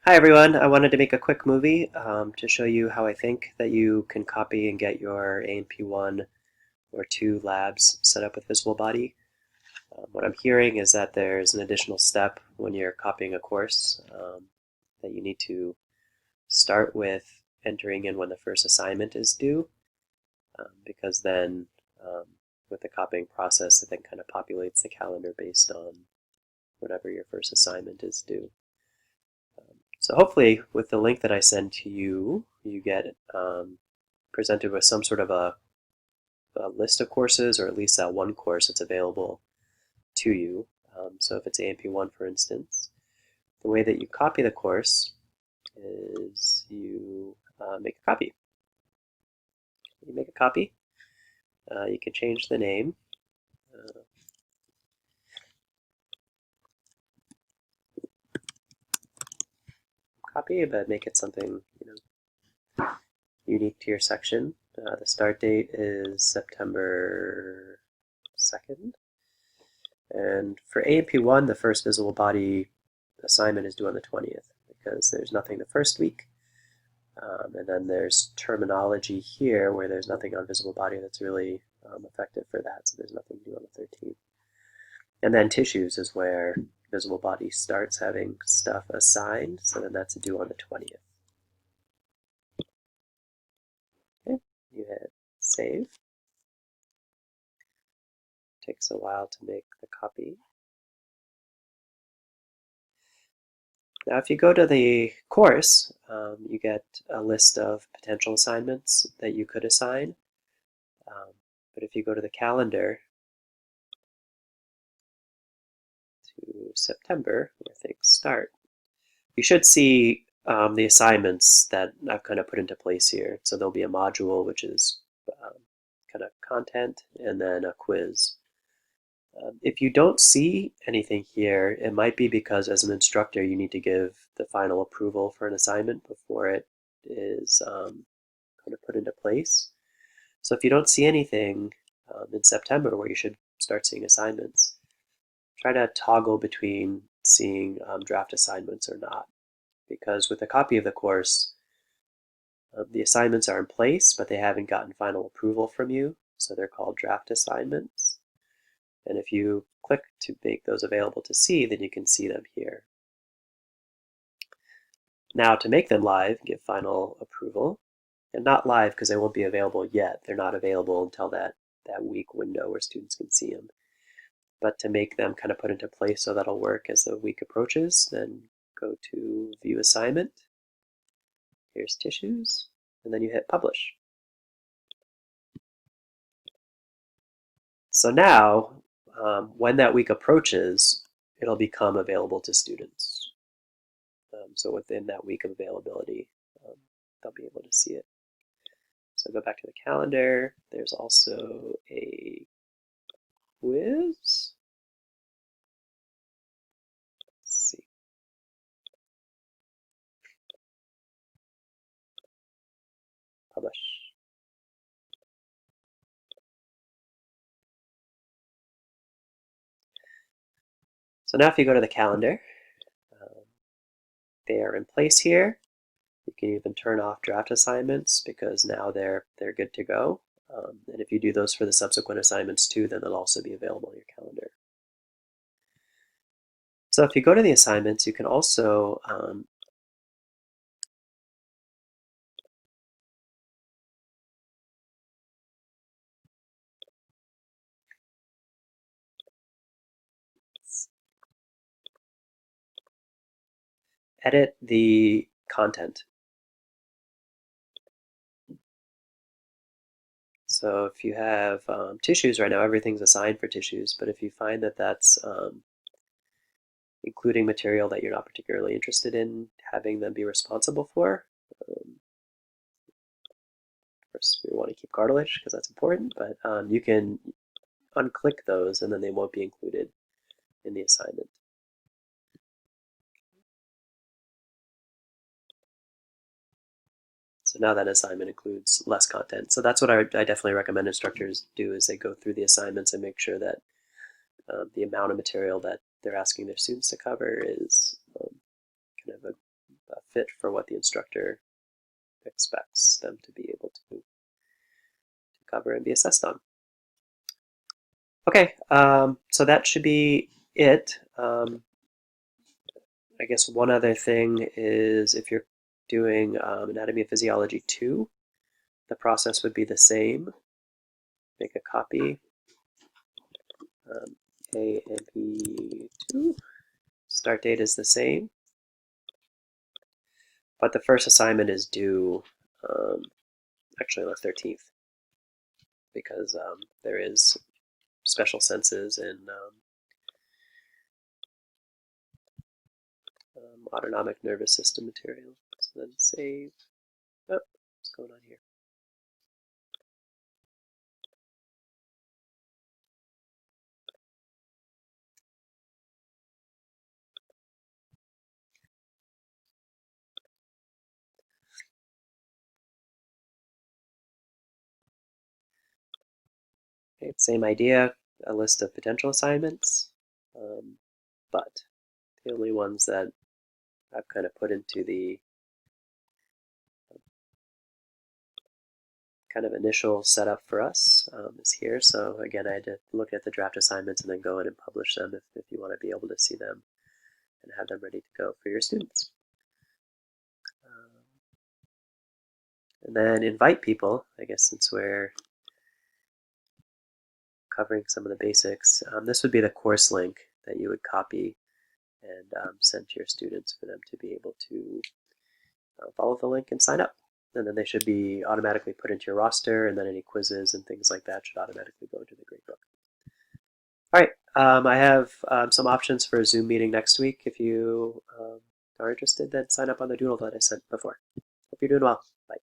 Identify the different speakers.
Speaker 1: Hi everyone, I wanted to make a quick movie to show you how I think that you can copy and get your A&P1 or 2 labs set up with Visible Body. What I'm hearing is that there's an additional step when you're copying a course that you need to start with entering in when the first assignment is due, because then with the copying process it then kind of populates the calendar based on whenever your first assignment is due. So hopefully with the link that I send to you, you get presented with some sort of a list of courses, or at least that one course that's available to you. So if it's A&P1, for instance, the way that you copy the course is you make a copy. You make a copy. You can change the name. Copy, but make it something unique to your section. The start date is September 2nd. And for A&P1, the first visible body assignment is due on the 20th because there's nothing the first week. And then there's terminology here where there's nothing on visible body that's really effective for that, so there's nothing due on the 13th. And then tissues is where visible body starts having stuff assigned, so then that's due on the 20th. Okay, you hit save. Takes a while to make the copy. Now, if you go to the course, you get a list of potential assignments that you could assign. But if you go to the calendar to September, where things start, you should see the assignments that I've kind of put into place here. So there'll be a module, which is kind of content, and then a quiz. If you don't see anything here, it might be because as an instructor you need to give the final approval for an assignment before it is kind of put into place. So if you don't see anything in September where you should start seeing assignments, try to toggle between seeing draft assignments or not. Because with a copy of the course, the assignments are in place, but they haven't gotten final approval from you, so they're called draft assignments. And if you click to make those available to see, then you can see them here. Now to make them live, give final approval. And not live because they won't be available yet. They're not available until that week window where students can see them. But to make them kind of put into place so that'll work as the week approaches, then go to View Assignment. Here's Tissues, and then you hit Publish. So now, when that week approaches, it'll become available to students. So within that week of availability, they'll be able to see it. So go back to the calendar. There's also a quiz. Let's see. Publish. So now if you go to the calendar, they are in place here. You can even turn off draft assignments because now they're good to go. And if you do those for the subsequent assignments too, then they'll also be available in your calendar. So if you go to the assignments, you can also edit the content. So if you have tissues right now, everything's assigned for tissues, but if you find that that's including material that you're not particularly interested in having them be responsible for, of course we want to keep cartilage because that's important, but you can unclick those and then they won't be included in the assignment. So now that assignment includes less content. So that's what I definitely recommend instructors do, is they go through the assignments and make sure that the amount of material that they're asking their students to cover is kind of a fit for what the instructor expects them to be able to cover and be assessed on. Okay, so that should be it. I guess one other thing is if you're doing Anatomy of Physiology 2, the process would be the same. Make a copy, AMP2. Start date is the same, but the first assignment is due actually on the 13th because there is special senses and autonomic nervous system material. So then save. Oh, what's going on here? Okay, same idea, a list of potential assignments, but the only ones that I've kind of put into the kind of initial setup for us is here. So again, I had to look at the draft assignments and then go in and publish them if you want to be able to see them and have them ready to go for your students. And then invite people, I guess since we're covering some of the basics. This would be the course link that you would copy and send to your students for them to be able to follow the link and sign up. And then they should be automatically put into your roster, and then any quizzes and things like that should automatically go into the gradebook. All right, I have some options for a Zoom meeting next week. If you are interested, then sign up on the doodle that I sent before. Hope you're doing well. Bye.